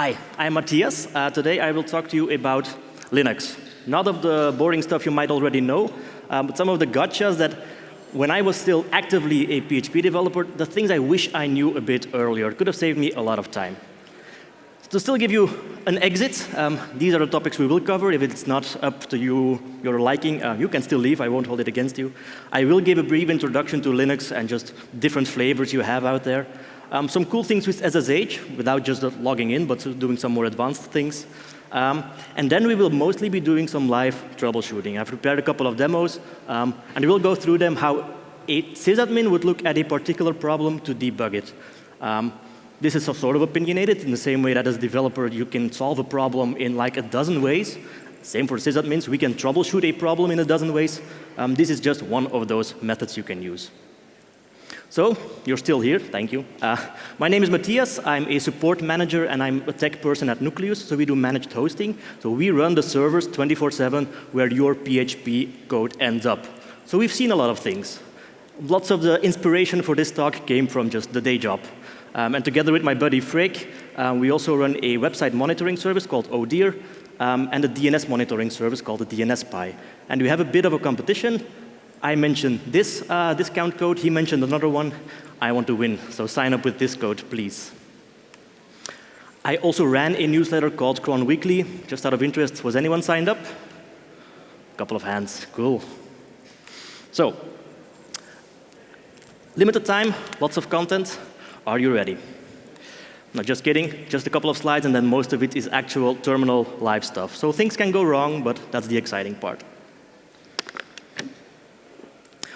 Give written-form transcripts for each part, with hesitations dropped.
Hi, I'm Mattias. Today I will talk to you about Linux. Not of the boring stuff you might already know, but some of the gotchas that when I was still actively a PHP developer, the things I wish I knew a bit earlier. It could have saved me a lot of time. To still give you an exit, these are the topics we will cover. If it's not up to your liking, you can still leave. I won't hold it against you. I will give a brief introduction to Linux and just different flavors you have out there. Some cool things with SSH, without just logging in, but doing some more advanced things. And then we will mostly be doing some live troubleshooting. I've prepared a couple of demos, and we'll go through them how a sysadmin would look at a particular problem to debug it. This is sort of opinionated in the same way that as a developer you can solve a problem in like a dozen ways. Same for sysadmins, we can troubleshoot a problem in a dozen ways. This is just one of those methods you can use. So, you're still here, thank you. My name is Mattias, I'm a support manager and I'm a tech person at Nucleus, so we do managed hosting. So we run the servers 24/7 where your PHP code ends up. So we've seen a lot of things. Lots of the inspiration for this talk came from just the day job. And together with my buddy Freek, we also run a website monitoring service called ODear, and a DNS monitoring service called the DNSPy. And we have a bit of a competition. I mentioned this discount code, he mentioned another one. I want to win, so sign up with this code, please. I also ran a newsletter called Cron Weekly. Just out of interest, was anyone signed up? A couple of hands, cool. So, limited time, lots of content. Are you ready? No, just kidding, just a couple of slides and then most of it is actual terminal live stuff. So things can go wrong, but that's the exciting part.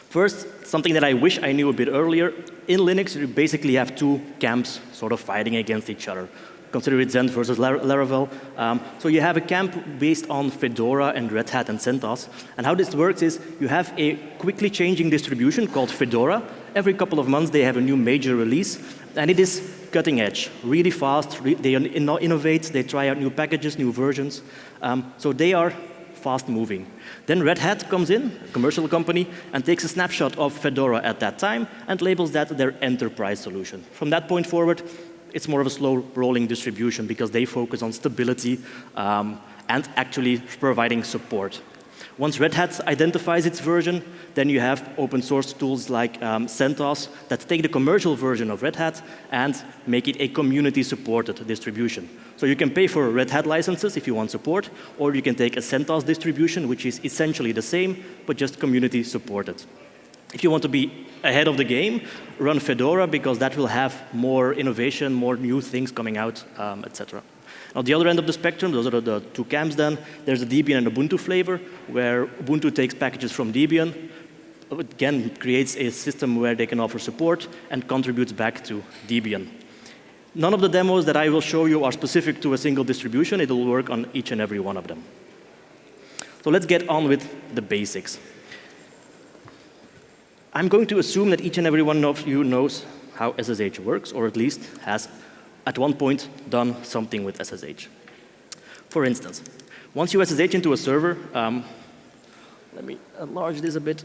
First, something that I wish I knew a bit earlier. In Linux, you basically have two camps sort of fighting against each other. Consider it Xen versus Laravel. So you have a camp based on Fedora and Red Hat and CentOS. And how this works is you have a quickly changing distribution called Fedora. Every couple of months, they have a new major release. And it is cutting edge, really fast. They innovate, they try out new packages, new versions. So they are fast moving. Then Red Hat comes in, a commercial company, and takes a snapshot of Fedora at that time and labels that their enterprise solution. From that point forward, it's more of a slow rolling distribution because they focus on stability and actually providing support. Once Red Hat identifies its version, then you have open source tools like CentOS that take the commercial version of Red Hat and make it a community supported distribution. So you can pay for Red Hat licenses if you want support, or you can take a CentOS distribution, which is essentially the same, but just community supported. If you want to be ahead of the game, run Fedora because that will have more innovation, more new things coming out, etc. On the other end of the spectrum, those are the two camps then, there's a Debian and Ubuntu flavor, where Ubuntu takes packages from Debian, again, creates a system where they can offer support and contributes back to Debian. None of the demos that I will show you are specific to a single distribution. It will work on each and every one of them. So let's get on with the basics. I'm going to assume that each and every one of you knows how SSH works, or at least has at one point done something with SSH. For instance, once you SSH into a server, let me enlarge this a bit.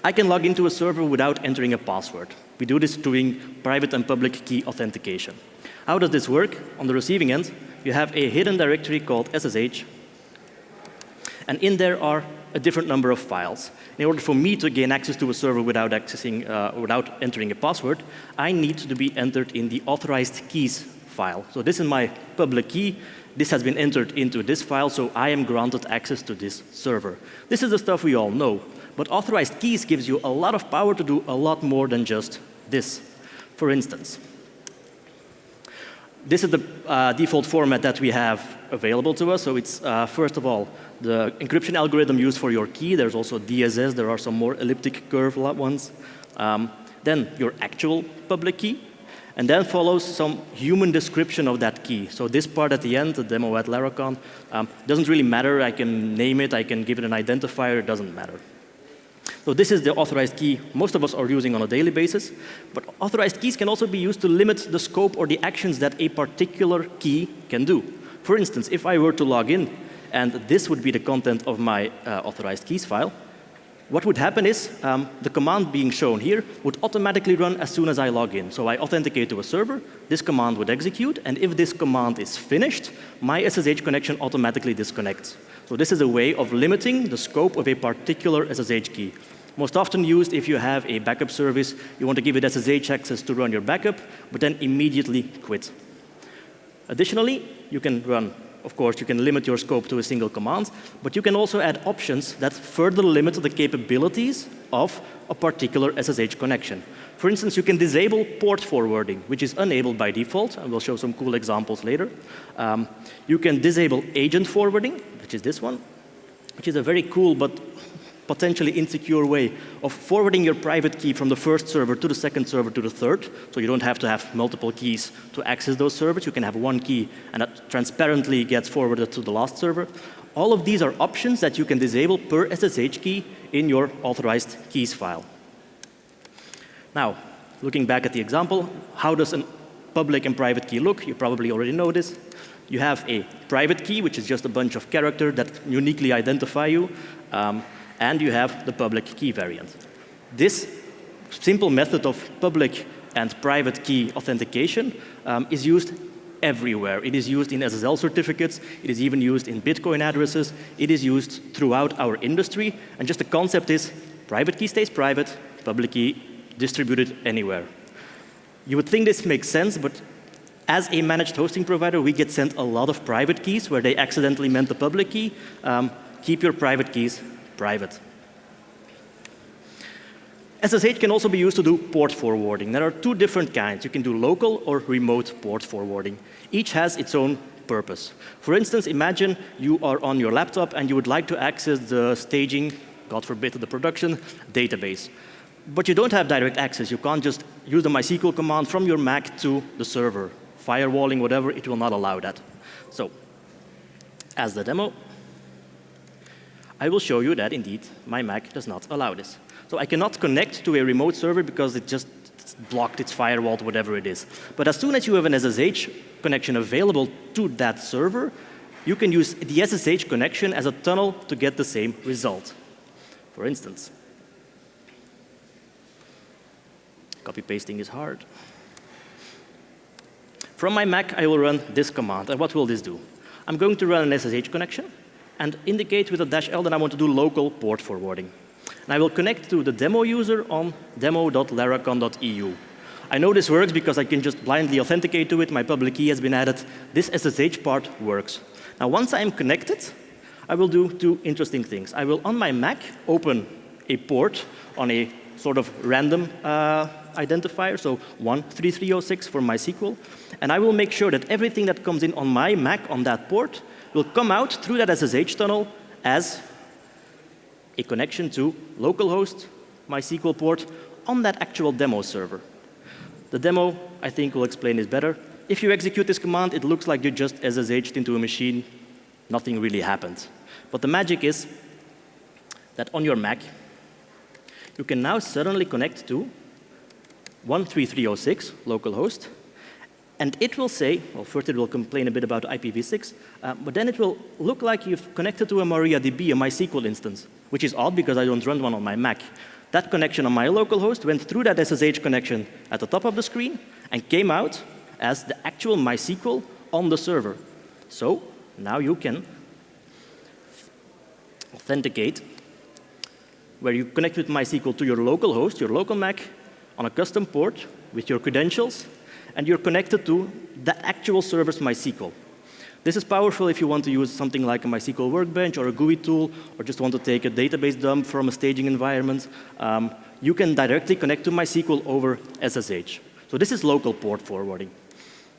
I can log into a server without entering a password. We do this doing private and public key authentication. How does this work? On the receiving end, you have a hidden directory called SSH, and in there are a different number of files. In order for me to gain access to a server without entering a password, I need to be entered in the Authorized Keys file. So this is my public key. This has been entered into this file, so I am granted access to this server. This is the stuff we all know. But Authorized Keys gives you a lot of power to do a lot more than just this. For instance, this is the default format that we have available to us. So it's, first of all, the encryption algorithm used for your key. There's also DSS. There are some more elliptic curve ones. Then your actual public key. And then follows some human description of that key. So this part at the end, the demo at Laracon, doesn't really matter. I can name it. I can give it an identifier. It doesn't matter. So this is the authorized key most of us are using on a daily basis. But authorized keys can also be used to limit the scope or the actions that a particular key can do. For instance, if I were to log in, and this would be the content of my authorized keys file, what would happen is the command being shown here would automatically run as soon as I log in. So I authenticate to a server, this command would execute, and if this command is finished, my SSH connection automatically disconnects. So this is a way of limiting the scope of a particular SSH key. Most often used if you have a backup service, you want to give it SSH access to run your backup, but then immediately quit. Additionally, you can run, of course, you can limit your scope to a single command, but you can also add options that further limit the capabilities of a particular SSH connection. For instance, you can disable port forwarding, which is enabled by default, and we'll show some cool examples later. You can disable agent forwarding, which is this one, which is a very cool but potentially insecure way of forwarding your private key from the first server to the second server to the third. So you don't have to have multiple keys to access those servers. You can have one key, and that transparently gets forwarded to the last server. All of these are options that you can disable per SSH key in your authorized keys file. Now, looking back at the example, how does a public and private key look? You probably already know this. You have a private key, which is just a bunch of characters that uniquely identify you. And you have the public key variant. This simple method of public and private key authentication is used everywhere. It is used in SSL certificates. It is even used in Bitcoin addresses. It is used throughout our industry. And just the concept is private key stays private, public key distributed anywhere. You would think this makes sense, but as a managed hosting provider, we get sent a lot of private keys where they accidentally meant the public key. Keep your private keys private. SSH can also be used to do port forwarding. There are two different kinds. You can do local or remote port forwarding. Each has its own purpose. For instance, imagine you are on your laptop and you would like to access the staging, God forbid, the production database. But you don't have direct access. You can't just use the MySQL command from your Mac to the server. Firewalling, whatever, it will not allow that. So, as the demo, I will show you that, indeed, my Mac does not allow this. So I cannot connect to a remote server because it's blocked, it's firewalled, whatever it is. But as soon as you have an SSH connection available to that server, you can use the SSH connection as a tunnel to get the same result. For instance, copy-pasting is hard. From my Mac, I will run this command. And what will this do? I'm going to run an SSH connection and indicate with a -L that I want to do local port forwarding. And I will connect to the demo user on demo.laracon.eu. I know this works because I can just blindly authenticate to it. My public key has been added. This SSH part works. Now, once I am connected, I will do two interesting things. I will, on my Mac, open a port on a sort of random identifier, so 13306 for MySQL. And I will make sure that everything that comes in on my Mac on that port will come out through that SSH tunnel as a connection to localhost MySQL port on that actual demo server. The demo, I think, will explain this better. If you execute this command, it looks like you just SSH'd into a machine. Nothing really happened. But the magic is that on your Mac, you can now suddenly connect to 13306 localhost, and it will say, well, first it will complain a bit about IPv6, but then it will look like you've connected to a MariaDB, a MySQL instance, which is odd because I don't run one on my Mac. That connection on my localhost went through that SSH connection at the top of the screen and came out as the actual MySQL on the server. So now you can authenticate where you connect with MySQL to your local host, your local Mac, on a custom port with your credentials, and you're connected to the actual server's MySQL. This is powerful if you want to use something like a MySQL Workbench or a GUI tool, or just want to take a database dump from a staging environment. You can directly connect to MySQL over SSH. So this is local port forwarding.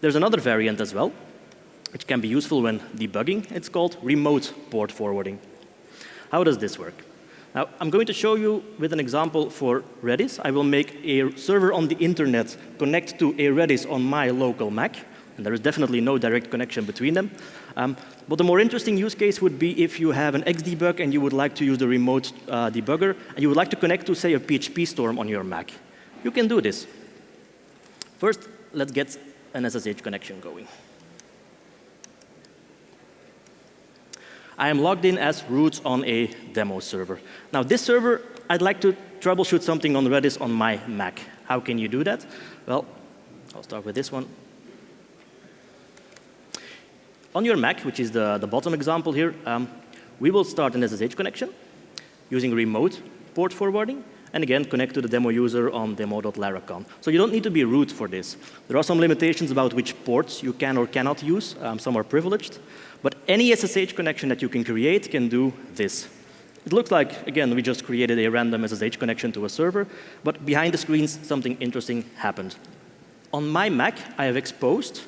There's another variant as well, which can be useful when debugging. It's called remote port forwarding. How does this work? Now, I'm going to show you with an example for Redis. I will make a server on the internet connect to a Redis on my local Mac. And there is definitely no direct connection between them. But the more interesting use case would be if you have an Xdebug and you would like to use the remote debugger, and you would like to connect to, say, a PHP storm on your Mac. You can do this. First, let's get an SSH connection going. I am logged in as root on a demo server. Now, this server I'd like to troubleshoot something on Redis on my Mac. How can you do that? Well, I'll start with this one. On your Mac, which is the bottom example here, we will start an SSH connection using remote port forwarding, and again, connect to the demo user on demo.laracon. So you don't need to be root for this. There are some limitations about which ports you can or cannot use. Some are privileged. But any SSH connection that you can create can do this. It looks like, again, we just created a random SSH connection to a server, but behind the scenes, something interesting happened. On my Mac, I have exposed,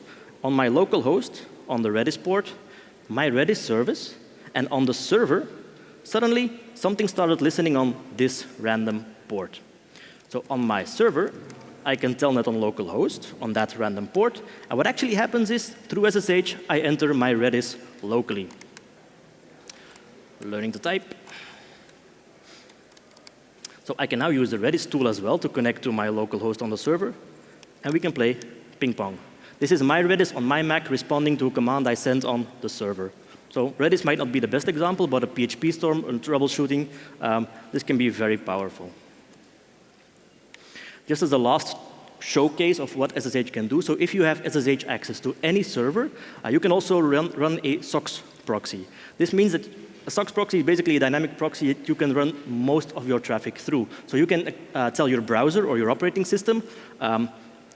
on my local host, on the Redis port, my Redis service, and on the server, suddenly, something started listening on this random port. So on my server, I can telnet on localhost on that random port. And what actually happens is, through SSH, I enter my Redis locally. Learning to type. So I can now use the Redis tool as well to connect to my localhost on the server. And we can play ping pong. This is my Redis on my Mac responding to a command I sent on the server. So Redis might not be the best example, but a PHP storm and troubleshooting, this can be very powerful. Just as a last showcase of what SSH can do, so if you have SSH access to any server, you can also run a SOX proxy. This means that a SOX proxy is basically a dynamic proxy that you can run most of your traffic through. So you can tell your browser or your operating system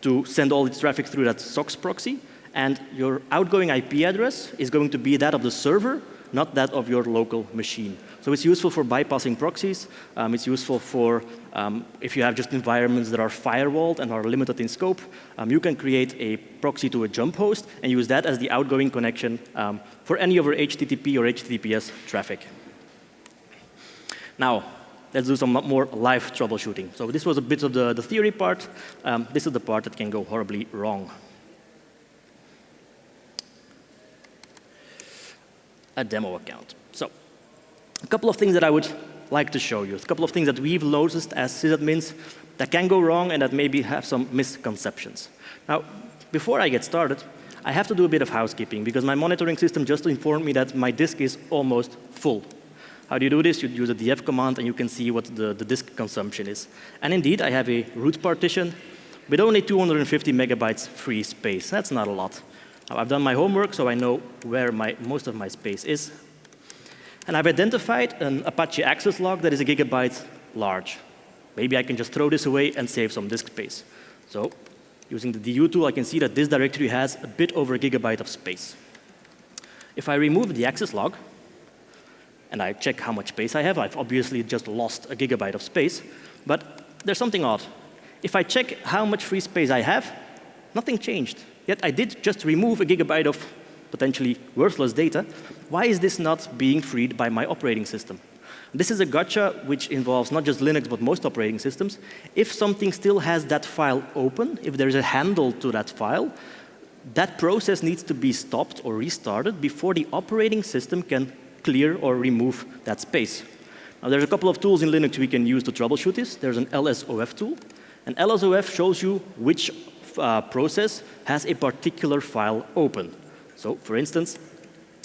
to send all its traffic through that SOX proxy, and your outgoing IP address is going to be that of the server, not that of your local machine. So it's useful for bypassing proxies. It's useful for if you have just environments that are firewalled and are limited in scope. You can create a proxy to a jump host and use that as the outgoing connection for any of your HTTP or HTTPS traffic. Now, let's do some more live troubleshooting. So this was a bit of the theory part. This is the part that can go horribly wrong. A demo account. So a couple of things that I would like to show you, a couple of things that we've noticed as sysadmins that can go wrong and that maybe have some misconceptions. Now, before I get started, I have to do a bit of housekeeping because my monitoring system just informed me that my disk is almost full. How do you do this? You use a df command and you can see what the disk consumption is. And indeed, I have a root partition with only 250 megabytes free space. That's not a lot. Now, I've done my homework, so I know where most of my space is. And I've identified an Apache access log that is a gigabyte large. Maybe I can just throw this away and save some disk space. So using the du tool, I can see that this directory has a bit over a gigabyte of space. If I remove the access log, and I check how much space I have, I've obviously just lost a gigabyte of space. But there's something odd. If I check how much free space I have, nothing changed. Yet I did just remove a gigabyte of potentially worthless data. Why is this not being freed by my operating system? This is a gotcha which involves not just Linux, but most operating systems. If something still has that file open, if there is a handle to that file, that process needs to be stopped or restarted before the operating system can clear or remove that space. Now, there's a couple of tools in Linux we can use to troubleshoot this. There's an LSOF tool. And LSOF shows you which process has a particular file open. So, for instance,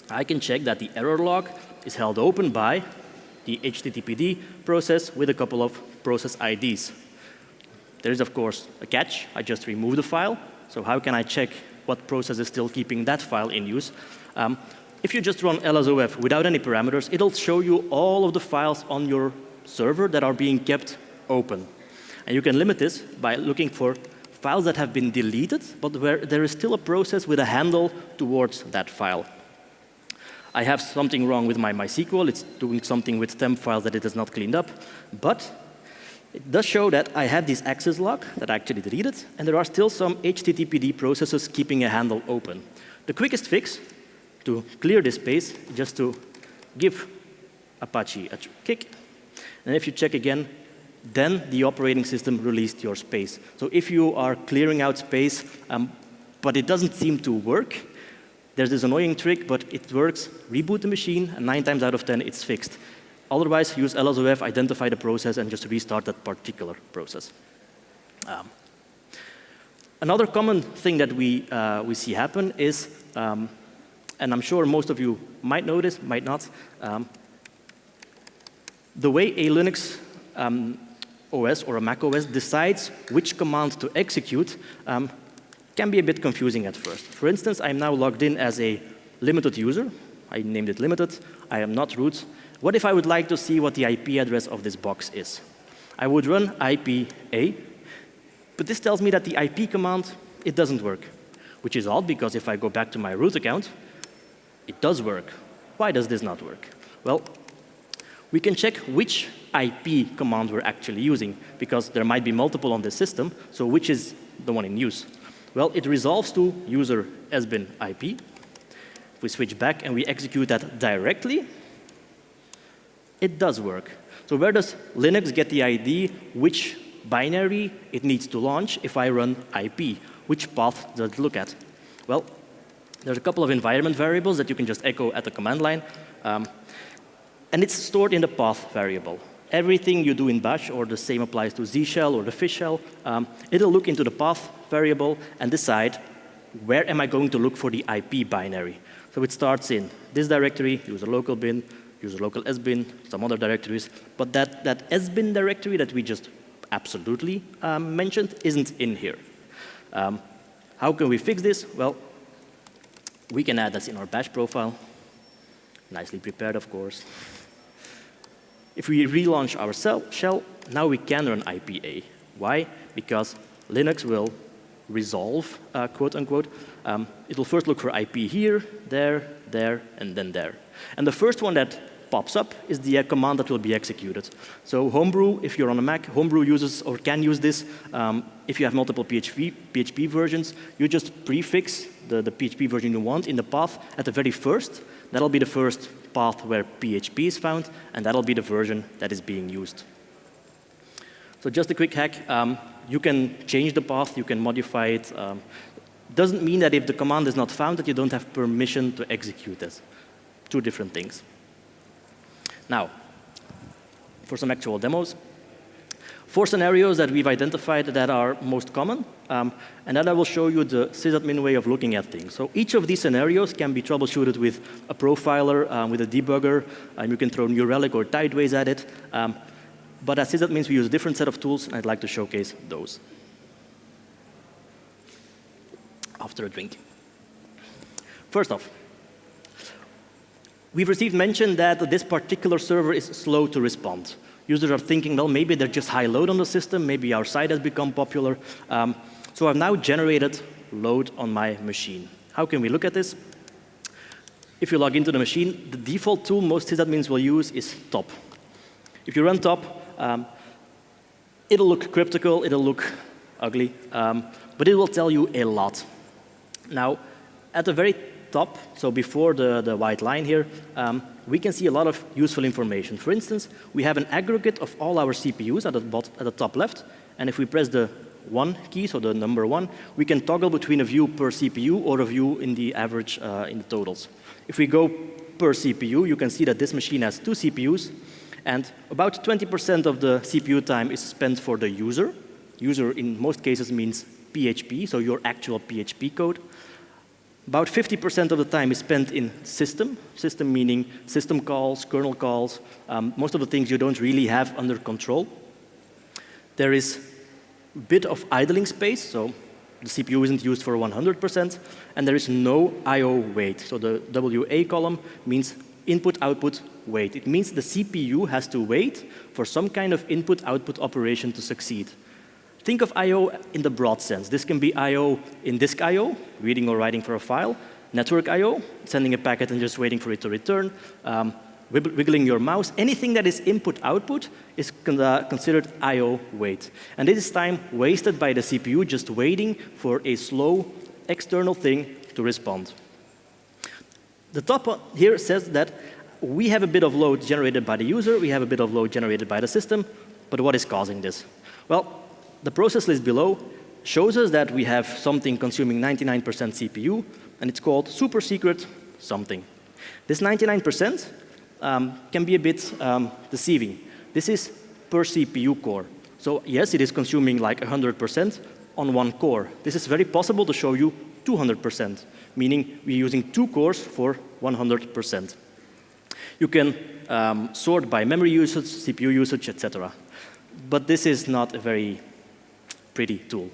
I can check that the error log is held open by the HTTPD process with a couple of process IDs. There is, of course, a catch. I just removed the file. So how can I check what process is still keeping that file in use? If you just run LSOF without any parameters, it'll show you all of the files on your server that are being kept open. And you can limit this by looking for files that have been deleted, but where there is still a process with a handle towards that file. I have something wrong with my MySQL. It's doing something with temp files that it has not cleaned up. But it does show that I have this access log that I actually deleted, and there are still some HTTPD processes keeping a handle open. The quickest fix to clear this space is just to give Apache a kick. And if you check again, then the operating system released your space. So if you are clearing out space, but it doesn't seem to work, there's this annoying trick, but it works. Reboot the machine, and 9 times out of 10, it's fixed. Otherwise, use LSOF, identify the process, and just restart that particular process. Another common thing that we see happen is, and I'm sure most of you might know this, might not, the way a Linux OS or a Mac OS decides which command to execute can be a bit confusing at first. For instance, I'm now logged in as a limited user. I named it limited. I am not root. What if I would like to see what the IP address of this box is? I would run IPA, but this tells me that the IP command, it doesn't work, which is odd because if I go back to my root account, it does work. Why does this not work? Well, we can check which IP command we're actually using, because there might be multiple on this system, so which is the one in use? Well, it resolves to user sbin IP. If we switch back and we execute that directly, it does work. So where does Linux get the ID which binary it needs to launch if I run IP? Which path does it look at? Well, there's a couple of environment variables that you can just echo at the command line. And it's stored in the path variable. Everything you do in bash, or the same applies to Z shell or the fish shell, it'll look into the path variable and decide where am I going to look for the IP binary. So it starts in this directory, user local bin, user local sbin, some other directories. But that sbin directory that we just absolutely mentioned isn't in here. How can we fix this? Well, we can add this in our bash profile. Nicely prepared, of course. If we relaunch our shell, now we can run IPA. Why? Because Linux will resolve, quote unquote. It will first look for IP here, there, and then there. And the first one that pops up is the command that will be executed. So Homebrew, if you're on a Mac, Homebrew uses or can use this. If you have multiple PHP versions, you just prefix the PHP version you want in the path at the very first. That'll be the first path where PHP is found, and that'll be the version that is being used. So just a quick hack. You can change the path, you can modify it. Doesn't mean that if the command is not found that you don't have permission to execute this. Two different things. Now, for some actual demos. 4 scenarios that we've identified that are most common, and then I will show you the sysadmin way of looking at things. So each of these scenarios can be troubleshooted with a profiler, with a debugger, and you can throw New Relic or Tideways at it. But as sysadmins, we use a different set of tools, and I'd like to showcase those. After a drink. First off, we've received mention that this particular server is slow to respond. Users are thinking, well, maybe they're just high load on the system. Maybe our site has become popular. So I've now generated load on my machine. How can we look at this? If you log into the machine, the default tool most sysadmins will use is top. If you run top, it'll look cryptical, it'll look ugly, but it will tell you a lot. Now, at the very top, so before the white line here, we can see a lot of useful information. For instance, we have an aggregate of all our CPUs at the top left, and if we press the 1 key, so the number 1, we can toggle between a view per CPU or a view in the average in the totals. If we go per CPU, you can see that this machine has 2 CPUs, and about 20% of the CPU time is spent for the user. User in most cases means PHP, so your actual PHP code. About 50% of the time is spent in system meaning system calls, kernel calls, most of the things you don't really have under control. There is a bit of idling space, so the CPU isn't used for 100%, and there is no I/O wait. So the WA column means input-output wait. It means the CPU has to wait for some kind of input-output operation to succeed. Think of I/O in the broad sense. This can be I/O in disk I/O, reading or writing for a file, network I/O, sending a packet and just waiting for it to return, wiggling your mouse. Anything that is input-output is considered I/O wait. And this is time wasted by the CPU just waiting for a slow external thing to respond. The top here says that we have a bit of load generated by the user, we have a bit of load generated by the system, but what is causing this? Well, the process list below shows us that we have something consuming 99% CPU, and it's called super secret something. This 99% can be a bit deceiving. This is per CPU core. So yes, it is consuming like 100% on one core. This is very possible to show you 200%, meaning we're using 2 cores for 100%. You can sort by memory usage, CPU usage, etc. But this is not a very pretty tool.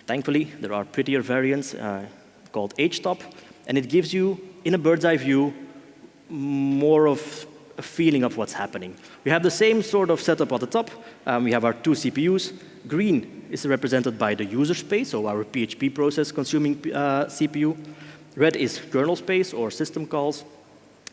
Thankfully, there are prettier variants called htop, and it gives you, in a bird's eye view, more of a feeling of what's happening. We have the same sort of setup at the top. We have our two CPUs. Green is represented by the user space, so our PHP process consuming CPU. Red is kernel space or system calls.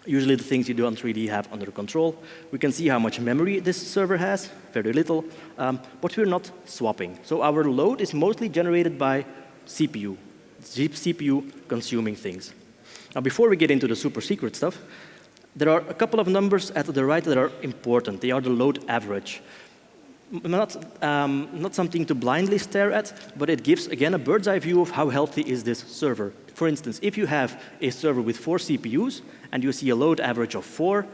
Usually the things you do on 3D have under control. We can see how much memory this server has, very little, but we're not swapping. So our load is mostly generated by CPU, CPU consuming things. Now before we get into the super secret stuff, there are a couple of numbers at the right that are important. They are the load average. Not something to blindly stare at, but it gives, again, a bird's eye view of how healthy is this server. For instance, if you have a server with 4 CPUs and you see a load average of 4,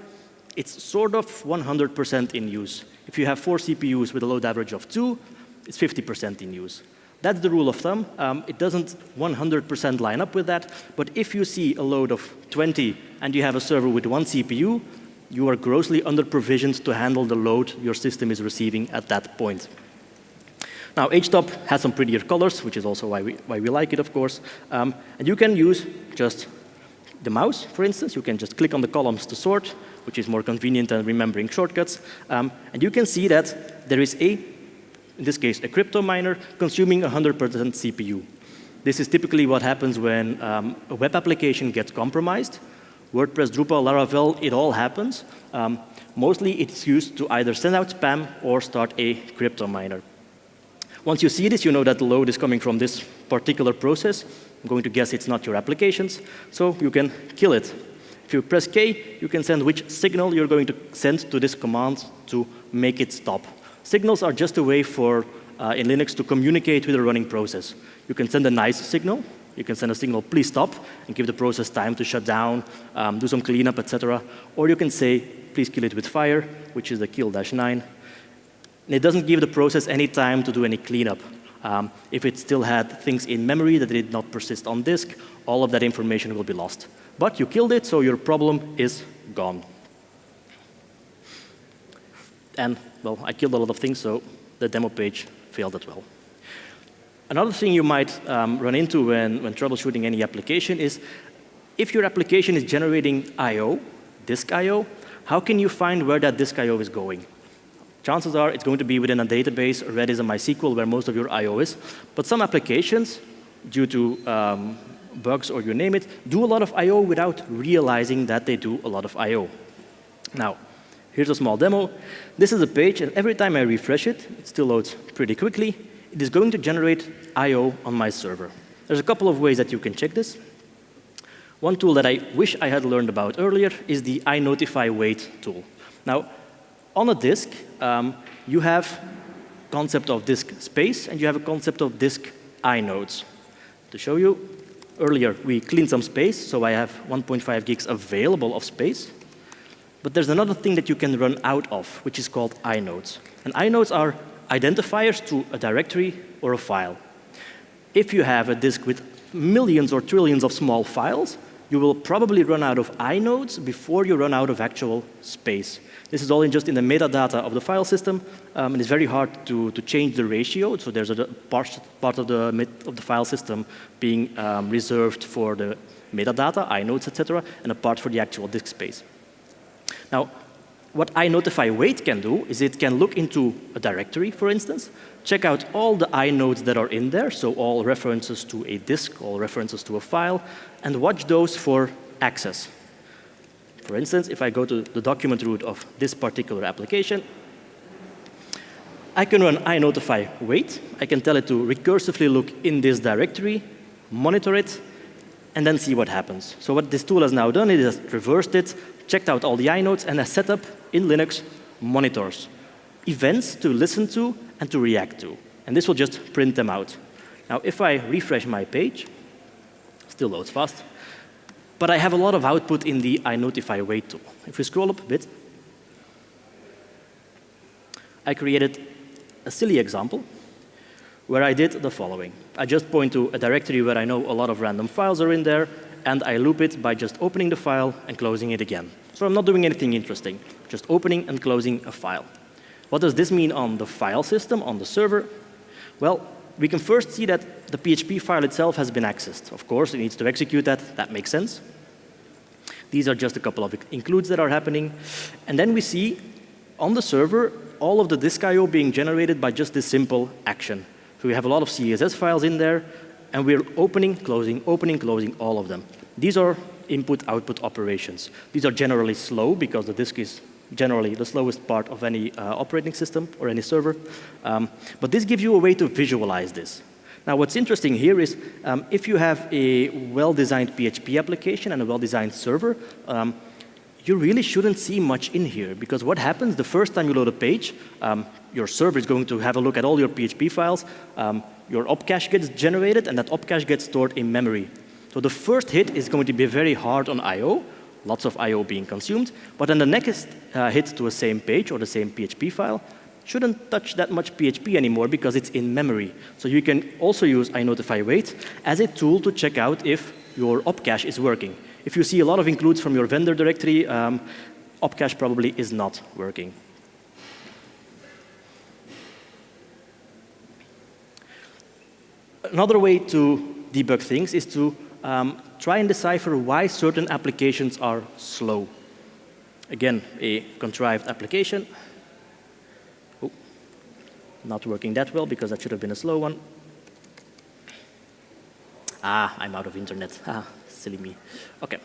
it's sort of 100% in use. If you have 4 CPUs with a load average of 2, it's 50% in use. That's the rule of thumb. It doesn't 100% line up with that, but if you see a load of 20 and you have a server with 1 CPU, you are grossly under-provisioned to handle the load your system is receiving at that point. Now, htop has some prettier colors, which is also why we like it, of course. And you can use just the mouse, for instance. You can just click on the columns to sort, which is more convenient than remembering shortcuts. And you can see that there is in this case, a crypto miner consuming 100% CPU. This is typically what happens when a web application gets compromised. WordPress, Drupal, Laravel, it all happens. Mostly it's used to either send out spam or start a crypto miner. Once you see this, you know that the load is coming from this particular process. I'm going to guess it's not your applications, so you can kill it. If you press K, you can send which signal you're going to send to this command to make it stop. Signals are just a way for, in Linux, to communicate with a running process. You can send a nice signal. You can send a signal, please stop, and give the process time to shut down, do some cleanup, etc. Or you can say, please kill it with fire, which is the kill-9. And it doesn't give the process any time to do any cleanup. If it still had things in memory that did not persist on disk, all of that information will be lost. But you killed it, so your problem is gone. And, well, I killed a lot of things, so the demo page failed as well. Another thing you might run into when troubleshooting any application is if your application is generating I/O, disk I/O, how can you find where that disk I/O is going? Chances are it's going to be within a database, Redis and MySQL, where most of your I/O is. But some applications, due to bugs or you name it, do a lot of I/O without realizing that they do a lot of I/O. Now, here's a small demo. This is a page, and every time I refresh it, it still loads pretty quickly. It is going to generate I/O on my server. There's a couple of ways that you can check this. One tool that I wish I had learned about earlier is the iNotify-wait tool. Now, on a disk, you have concept of disk space, and you have a concept of disk inodes. To show you, earlier we cleaned some space, so I have 1.5 gigs available of space. But there's another thing that you can run out of, which is called inodes. And inodes are identifiers to a directory or a file. If you have a disk with millions or trillions of small files, you will probably run out of inodes before you run out of actual space. This is all just in the metadata of the file system, and it's very hard to change the ratio. So there's a part of the file system being reserved for the metadata, inodes, etc., and a part for the actual disk space. Now, what iNotify-wait can do is it can look into a directory, for instance, check out all the inodes that are in there, so all references to a disk, all references to a file, and watch those for access. For instance, if I go to the document root of this particular application, I can run iNotify-wait. I can tell it to recursively look in this directory, monitor it, and then see what happens. So what this tool has now done is it has reversed it, checked out all the inodes, and has set up in Linux monitors, events to listen to and to react to. And this will just print them out. Now, if I refresh my page, still loads fast, but I have a lot of output in the iNotify-wait tool. If we scroll up a bit, I created a silly example where I did the following. I just point to a directory where I know a lot of random files are in there, and I loop it by just opening the file and closing it again. So I'm not doing anything interesting, just opening and closing a file. What does this mean on the file system, on the server? Well, we can first see that the PHP file itself has been accessed. Of course, it needs to execute that. That makes sense. These are just a couple of includes that are happening. And then we see on the server all of the disk I/O being generated by just this simple action. So we have a lot of CSS files in there, and we're opening, closing, all of them. These are input-output operations. These are generally slow because the disk is generally the slowest part of any operating system or any server. But this gives you a way to visualize this. Now, what's interesting here is if you have a well-designed PHP application and a well-designed server, you really shouldn't see much in here, because what happens the first time you load a page, your server is going to have a look at all your PHP files, your op cache gets generated, and that op cache gets stored in memory. So the first hit is going to be very hard on I/O, lots of I/O being consumed, but then the next hit to a same page or the same PHP file shouldn't touch that much PHP anymore because it's in memory. So you can also use iNotify_wait as a tool to check out if your op cache is working. If you see a lot of includes from your vendor directory, op cache probably is not working. Another way to debug things is to try and decipher why certain applications are slow. Again, a contrived application. Oh, not working that well because that should have been a slow one. Ah, I'm out of internet. Ah, silly me. Okay.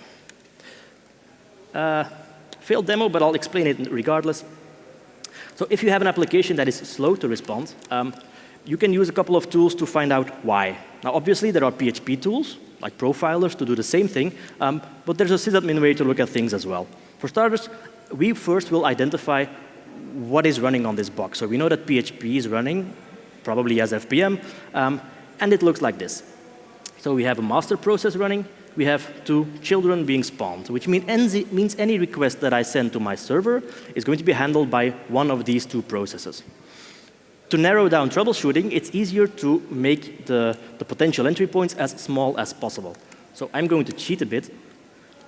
Failed demo, but I'll explain it regardless. So if you have an application that is slow to respond, you can use a couple of tools to find out why. Now, obviously, there are PHP tools, like profilers, to do the same thing, but there's a sysadmin way to look at things as well. For starters, we first will identify what is running on this box. So we know that PHP is running, probably as FPM, and it looks like this. So we have a master process running. We have 2 children being spawned, which means any request that I send to my server is going to be handled by one of these 2 processes. To narrow down troubleshooting, it's easier to make the potential entry points as small as possible. So I'm going to cheat a bit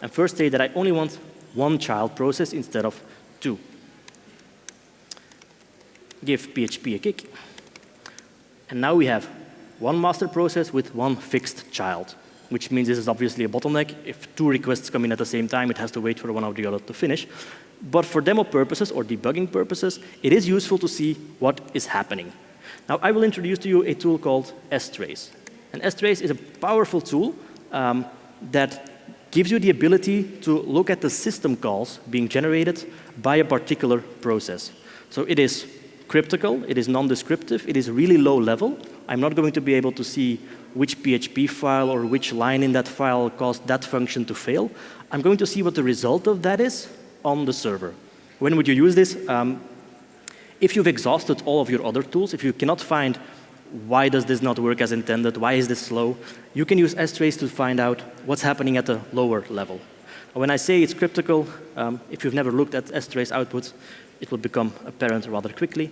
and first say that I only want 1 child process instead of 2. Give PHP a kick. And now we have 1 master process with 1 fixed child, which means this is obviously a bottleneck. If 2 requests come in at the same time, it has to wait for one or the other to finish. But for demo purposes or debugging purposes, it is useful to see what is happening. Now, I will introduce to you a tool called strace. And strace is a powerful tool that gives you the ability to look at the system calls being generated by a particular process. So it is cryptical, it is non-descriptive, it is really low level. I'm not going to be able to see which PHP file or which line in that file caused that function to fail. I'm going to see what the result of that is on the server. When would you use this? If you've exhausted all of your other tools, if you cannot find why does this not work as intended, why is this slow, you can use strace to find out what's happening at a lower level. When I say it's cryptical, if you've never looked at strace outputs, it will become apparent rather quickly.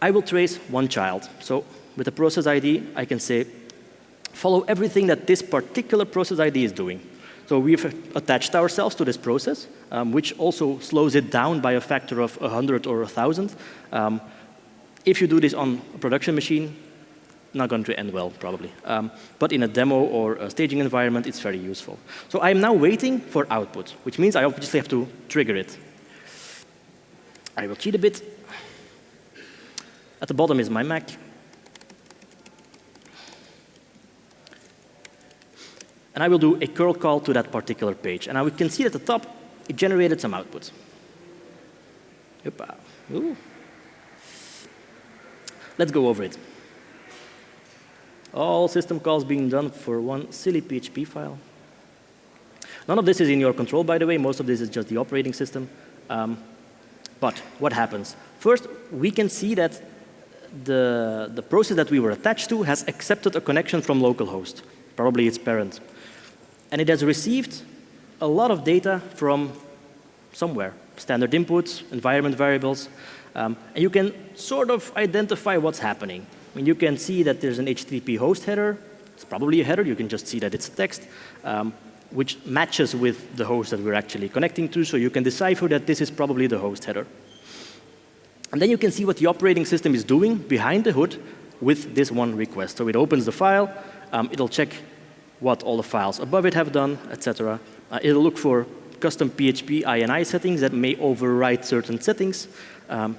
I will trace 1 child. So with a process ID, I can say, follow everything that this particular process ID is doing. So we've attached ourselves to this process, which also slows it down by a factor of 100 or 1,000. If you do this on a production machine, not going to end well, probably. But in a demo or a staging environment, it's very useful. So I'm now waiting for output, which means I obviously have to trigger it. I will cheat a bit. At the bottom is my Mac. And I will do a curl call to that particular page. And now we can see at the top, it generated some output. Ooh. Let's go over it. All system calls being done for 1 silly PHP file. None of this is in your control, by the way. Most of this is just the operating system. But what happens? First, we can see that the process that we were attached to has accepted a connection from localhost, probably its parent. And it has received a lot of data from somewhere, standard inputs, environment variables. And you can sort of identify what's happening. I mean, you can see that there's an HTTP host header. It's probably a header. You can just see that it's a text, which matches with the host that we're actually connecting to. So you can decipher that this is probably the host header. And then you can see what the operating system is doing behind the hood with this one request. So it opens the file, it'll check what all the files above it have done, etc. It'll look for custom PHP INI settings that may override certain settings. And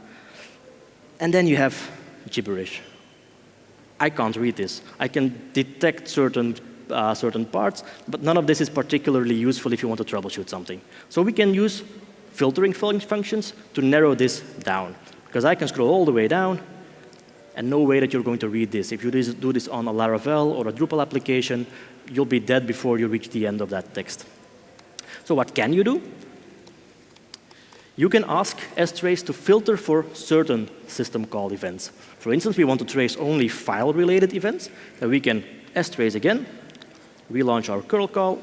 then you have gibberish. I can't read this. I can detect certain parts, but none of this is particularly useful if you want to troubleshoot something. So we can use filtering functions to narrow this down, because I can scroll all the way down, and no way that you're going to read this. If you do this on a Laravel or a Drupal application, you'll be dead before you reach the end of that text. So what can you do? You can ask strace to filter for certain system call events. For instance, we want to trace only file-related events, then we can strace again, relaunch our curl call,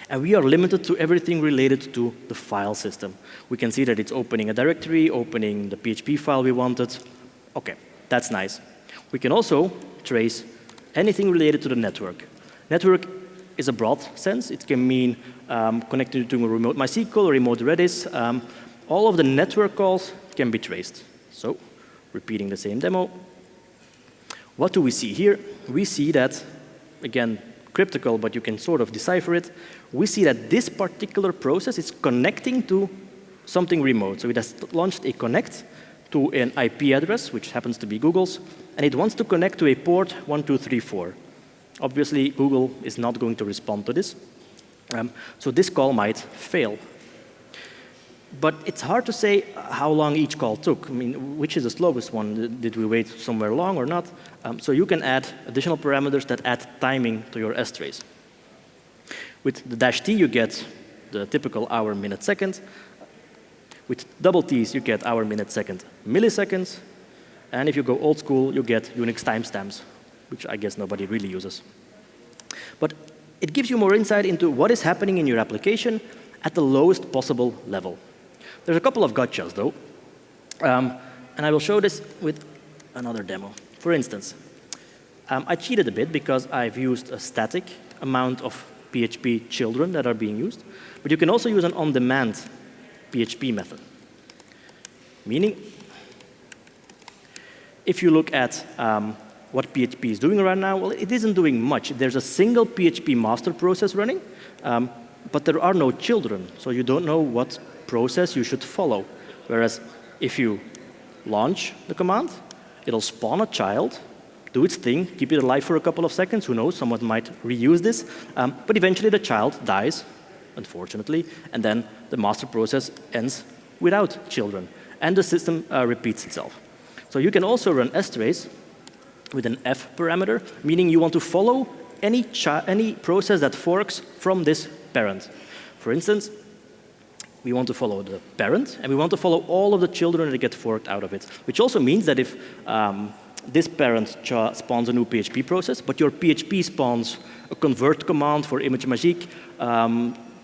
and we are limited to everything related to the file system. We can see that it's opening a directory, opening the PHP file we wanted. OK, that's nice. We can also trace anything related to the network. Network is a broad sense. It can mean connected to a remote MySQL or remote Redis. All of the network calls can be traced. So, repeating the same demo. What do we see here? We see that, again, cryptical, but you can sort of decipher it. We see that this particular process is connecting to something remote. So it has launched a connect to an IP address, which happens to be Google's, and it wants to connect to a port 1234. Obviously, Google is not going to respond to this. So this call might fail. But it's hard to say how long each call took. I mean, which is the slowest one? Did we wait somewhere long or not? So you can add additional parameters that add timing to your strace. With the -t, you get the typical hour, minute, second. With double T's, you get hour, minute, second, milliseconds. And if you go old school, you get Unix timestamps, which I guess nobody really uses. But it gives you more insight into what is happening in your application at the lowest possible level. There's a couple of gotchas, though. And I will show this with another demo. For instance, I cheated a bit because I've used a static amount of PHP children that are being used. But you can also use an on-demand PHP method. Meaning, if you look at what PHP is doing right now, well, it isn't doing much. There's a single PHP master process running, but there are no children, so you don't know what process you should follow. Whereas if you launch the command, it'll spawn a child, do its thing, keep it alive for a couple of seconds. Who knows, someone might reuse this. But eventually the child dies, unfortunately, and then the master process ends without children. And the system repeats itself. So you can also run strace with an F parameter, meaning you want to follow any process that forks from this parent. For instance, we want to follow the parent, and we want to follow all of the children that get forked out of it, which also means that if this parent spawns a new PHP process, but your PHP spawns a convert command for ImageMagick,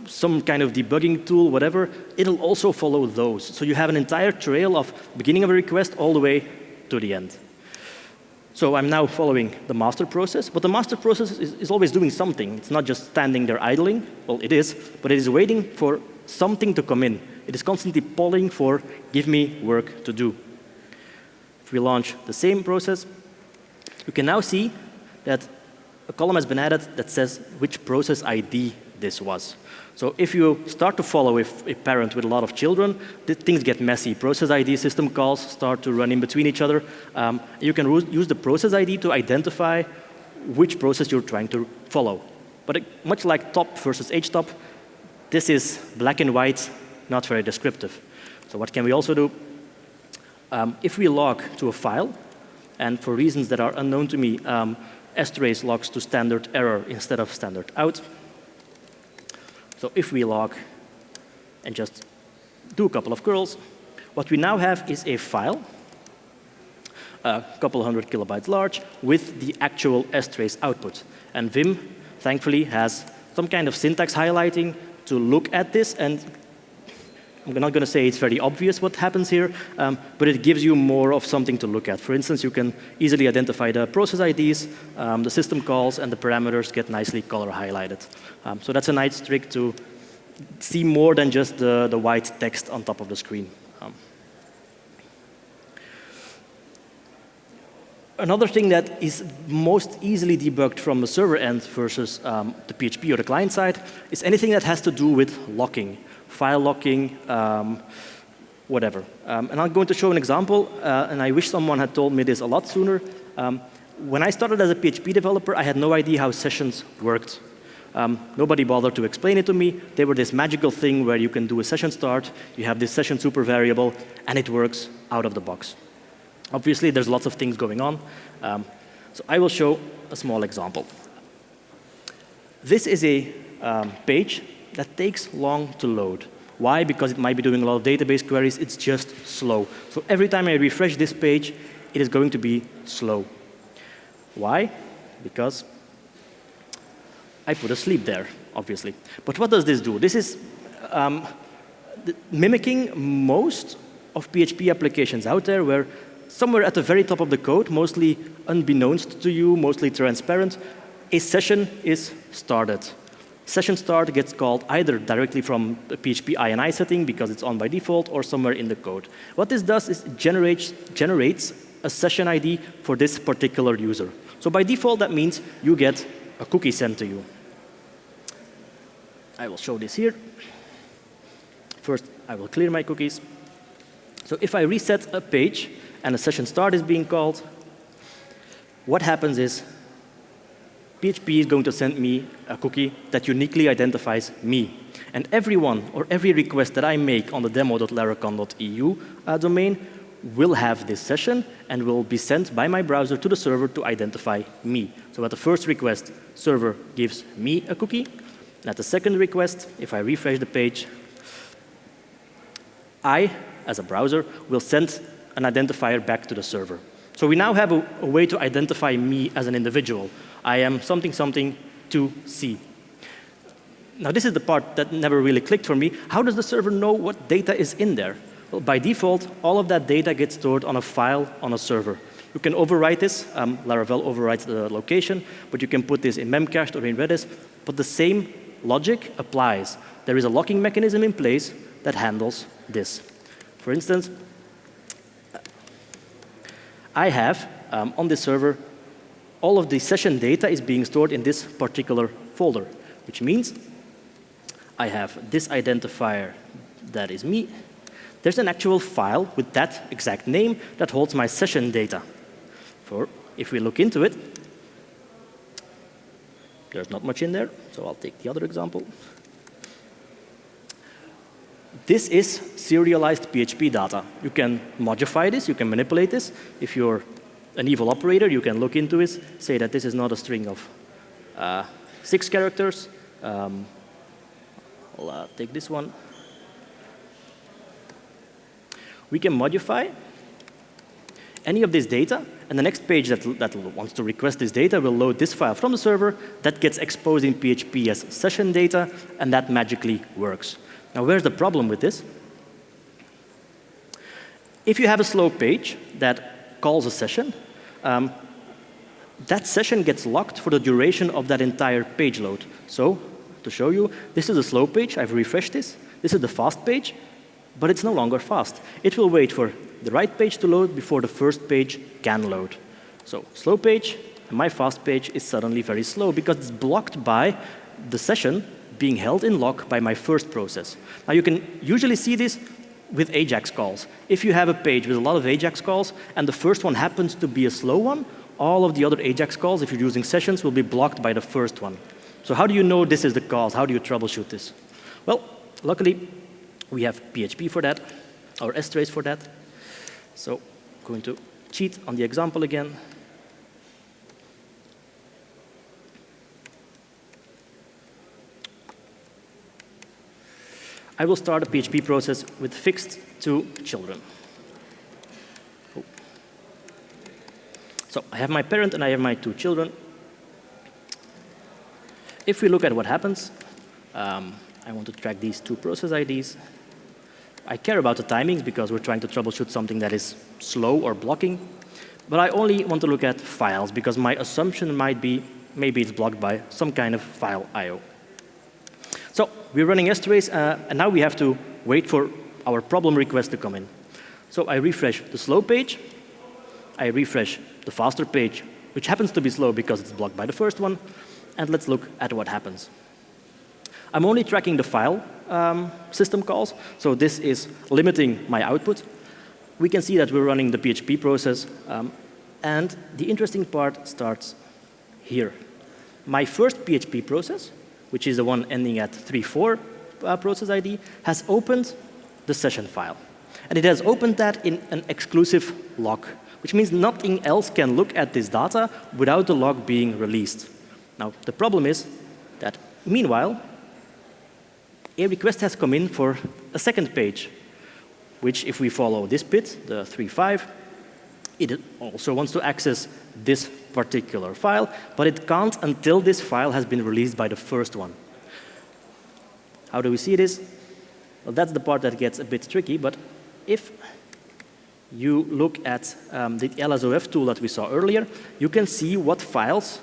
some kind of debugging tool, whatever, it'll also follow those. So you have an entire trail of beginning of a request all the way to the end. So I'm now following the master process, but the master process is always doing something. It's not just standing there idling. Well, it is, but it is waiting for something to come in. It is constantly polling for, give me work to do. If we launch the same process, you can now see that a column has been added that says which process ID this was. So if you start to follow a parent with a lot of children, things get messy. Process ID system calls start to run in between each other. You can use the process ID to identify which process you're trying to follow. But much like top versus htop, this is black and white, not very descriptive. So what can we also do? If we log to a file, and for reasons that are unknown to me, strace logs to standard error instead of standard out. So if we log and just do a couple of curls, what we now have is a file, a couple 100 kilobytes large, with the actual strace output. And Vim, thankfully, has some kind of syntax highlighting to look at this. And I'm not going to say it's very obvious what happens here, but it gives you more of something to look at. For instance, you can easily identify the process IDs, the system calls, and the parameters get nicely color highlighted. So that's a nice trick to see more than just the white text on top of the screen. Another thing that is most easily debugged from the server end versus the PHP or the client side is anything that has to do with locking, file locking, whatever. And I'm going to show an example, and I wish someone had told me this a lot sooner. When I started as a PHP developer, I had no idea how sessions worked. Nobody bothered to explain it to me. They were this magical thing where you can do a session start, you have this session super variable, and it works out of the box. Obviously, there's lots of things going on. So I will show a small example. This is a page that takes long to load. Why? Because it might be doing a lot of database queries. It's just slow. So every time I refresh this page, it is going to be slow. Why? Because I put a sleep there, obviously. But what does this do? This is mimicking most of PHP applications out there where somewhere at the very top of the code, mostly unbeknownst to you, mostly transparent, a session is started. Session start gets called either directly from the PHP INI setting because it's on by default or somewhere in the code. What this does is it generates a session ID for this particular user. So by default, that means you get a cookie sent to you. I will show this here. First, I will clear my cookies. So if I reset a page and a session start is being called, what happens is PHP is going to send me a cookie that uniquely identifies me. And everyone or every request that I make on the demo.laracon.eu domain will have this session and will be sent by my browser to the server to identify me. So at the first request, server gives me a cookie. And at the second request, if I refresh the page, I, as a browser, will send an identifier back to the server. So we now have a way to identify me as an individual. I am something something to C. Now this is the part that never really clicked for me. How does the server know what data is in there? Well, by default, all of that data gets stored on a file on a server. You can overwrite this. Laravel overwrites the location, but you can put this in memcached or in Redis. But the same logic applies. There is a locking mechanism in place that handles this. For instance, I have on this server, all of the session data is being stored in this particular folder, which means I have this identifier that is me. There's an actual file with that exact name that holds my session data. If we look into it, there's not much in there, so I'll take the other example. This is serialized PHP data. You can modify this, you can manipulate this. If you're an evil operator, you can look into this, say that this is not a string of 6 characters. I'll take this one. We can modify any of this data, and the next page that wants to request this data will load this file from the server. That gets exposed in PHP as session data, and that magically works. Now, where's the problem with this? If you have a slow page that calls a session, that session gets locked for the duration of that entire page load. So, to show you, this is a slow page. I've refreshed this. This is the fast page, but it's no longer fast. It will wait for the right page to load before the first page can load. So, slow page, and my fast page is suddenly very slow because it's blocked by the session being held in lock by my first process. Now, you can usually see this with AJAX calls. If you have a page with a lot of AJAX calls, and the first one happens to be a slow one, all of the other AJAX calls, if you're using sessions, will be blocked by the first one. So how do you know this is the cause? How do you troubleshoot this? Well, luckily, we have PHP for that, or strace for that. So I'm going to cheat on the example again. I will start a PHP process with fixed to children. Oh. So I have my parent and I have my 2 children. If we look at what happens, I want to track these 2 process IDs. I care about the timings because we're trying to troubleshoot something that is slow or blocking. But I only want to look at files because my assumption might be maybe it's blocked by some kind of file I/O. So we're running strace, and now we have to wait for our problem request to come in. So I refresh the slow page. I refresh the faster page, which happens to be slow because it's blocked by the first one. And let's look at what happens. I'm only tracking the file system calls, so this is limiting my output. We can see that we're running the PHP process, and the interesting part starts here. My first PHP process, which is the one ending at 3.4 process ID, has opened the session file. And it has opened that in an exclusive lock, which means nothing else can look at this data without the lock being released. Now, the problem is that, meanwhile, a request has come in for a second page, which, if we follow this bit, the 3.5, it also wants to access this particular file, but it can't until this file has been released by the first one. How do we see this? Well, that's the part that gets a bit tricky, but if you look at the LSOF tool that we saw earlier, you can see what files,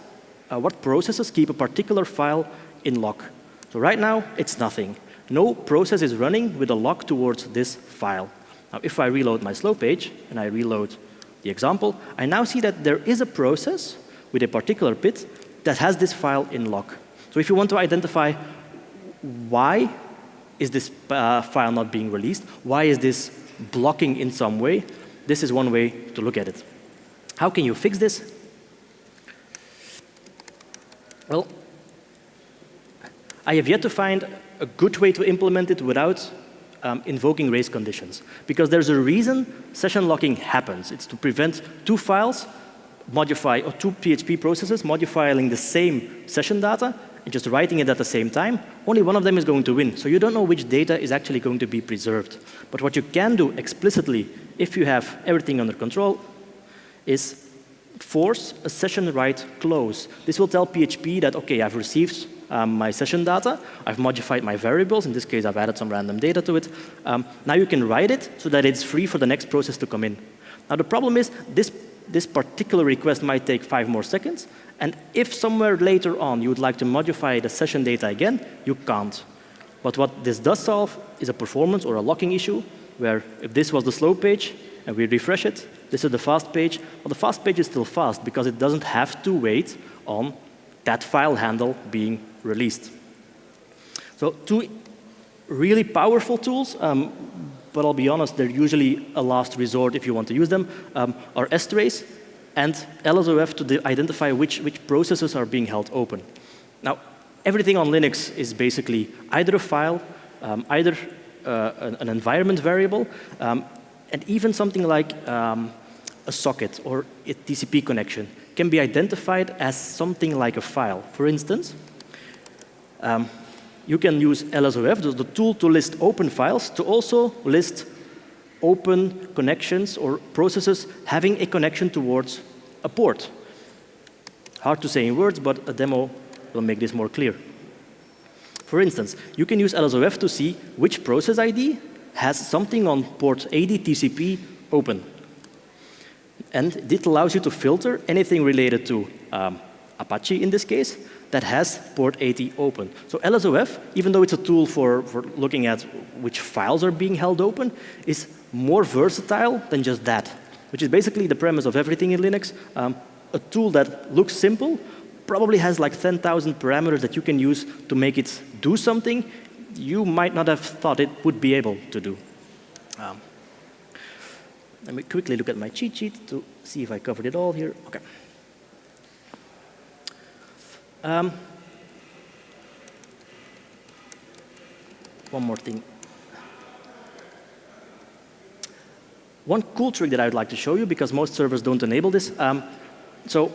what processes keep a particular file in lock. So right now, it's nothing. No process is running with a lock towards this file. Now, if I reload my slow page and I reload the example, I now see that there is a process with a particular bit that has this file in lock. So if you want to identify why is this file not being released, why is this blocking in some way, this is one way to look at it. How can you fix this? Well, I have yet to find a good way to implement it without invoking race conditions. Because there's a reason session locking happens. It's to prevent two files modify, or two PHP processes modifying the same session data and just writing it at the same time. Only one of them is going to win. So you don't know which data is actually going to be preserved. But what you can do explicitly, if you have everything under control, is force a session write close. This will tell PHP that, OK, I've received my session data. I've modified my variables. In this case, I've added some random data to it. Now you can write it so that it's free for the next process to come in. Now the problem is this particular request might take 5 more seconds. And if somewhere later on you would like to modify the session data again, you can't. But what this does solve is a performance or a locking issue, where if this was the slow page and we refresh it, this is the fast page. Well, the fast page is still fast because it doesn't have to wait on that file handle being released. So 2 really powerful tools, but I'll be honest, they're usually a last resort if you want to use them, are strace and LSOF to identify which processes are being held open. Now, everything on Linux is basically either a file, either an environment variable, and even something like a socket or a TCP connection can be identified as something like a file. For instance, you can use LSOF, the tool to list open files, to also list open connections or processes having a connection towards a port. Hard to say in words, but a demo will make this more clear. For instance, you can use LSOF to see which process ID has something on port 80 TCP open. And it allows you to filter anything related to Apache, in this case, that has port 80 open. So LSOF, even though it's a tool for looking at which files are being held open, is more versatile than just that, which is basically the premise of everything in Linux. A tool that looks simple probably has like 10,000 parameters that you can use to make it do something you might not have thought it would be able to do. Let me quickly look at my cheat sheet to see if I covered it all here. OK. One more thing. One cool trick that I would like to show you, because most servers don't enable this. So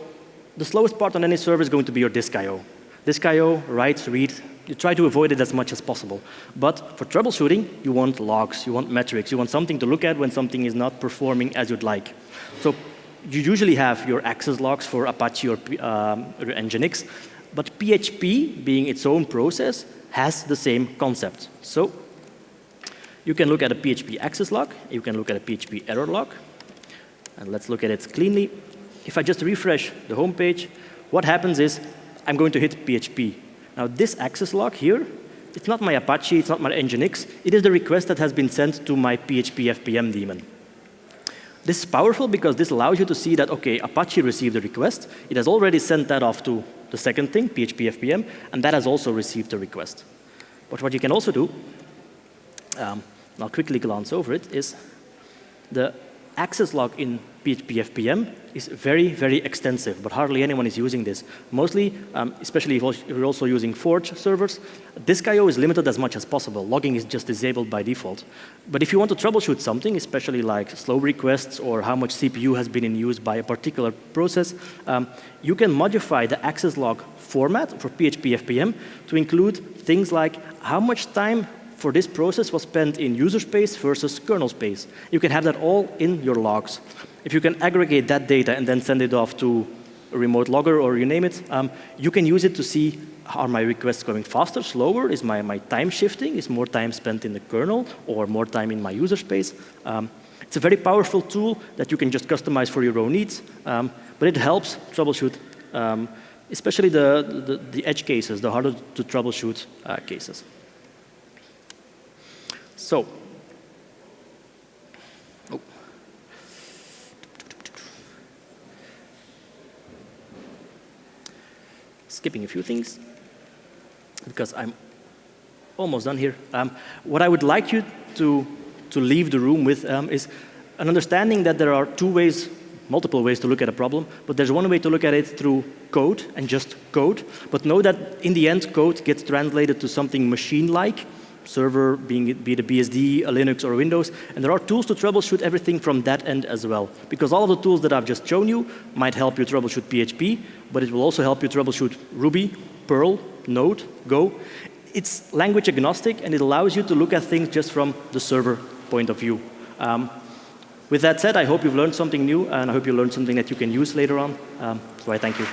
the slowest part on any server is going to be your disk I/O. Disk I/O, write, read, you try to avoid it as much as possible. But for troubleshooting, you want logs, you want metrics, you want something to look at when something is not performing as you'd like. So you usually have your access logs for Apache or Nginx, but PHP, being its own process, has the same concept. So you can look at a PHP access log, you can look at a PHP error log, and let's look at it cleanly. If I just refresh the home page, what happens is I'm going to hit PHP. Now this access log here, it's not my Apache, it's not my Nginx, it is the request that has been sent to my PHP FPM daemon. This is powerful because this allows you to see that, okay, Apache received a request. It has already sent that off to the second thing, PHP FPM, and that has also received a request. But what you can also do, and I'll quickly glance over it, is the access log in PHP FPM is very, very extensive, but hardly anyone is using this. Mostly, especially if you're also using Forge servers, disk I/O is limited as much as possible. Logging is just disabled by default. But if you want to troubleshoot something, especially like slow requests or how much CPU has been in use by a particular process, you can modify the access log format for PHP FPM to include things like how much time for this process was spent in user space versus kernel space. You can have that all in your logs. If you can aggregate that data and then send it off to a remote logger or you name it, you can use it to see, are my requests going faster, slower? Is my time shifting? Is more time spent in the kernel or more time in my user space? It's a very powerful tool that you can just customize for your own needs, but it helps troubleshoot, especially the edge cases, the harder to troubleshoot cases. So, skipping a few things, because I'm almost done here. What I would like you to leave the room with is an understanding that there are two ways, multiple ways to look at a problem, but there's one way to look at it through code and just code, but know that in the end, code gets translated to something machine-like, server, be it a BSD, a Linux, or a Windows, and there are tools to troubleshoot everything from that end as well. Because all of the tools that I've just shown you might help you troubleshoot PHP, but it will also help you troubleshoot Ruby, Perl, Node, Go. It's language agnostic, and it allows you to look at things just from the server point of view. With that said, I hope you've learned something new, and I hope you learned something that you can use later on. So I thank you.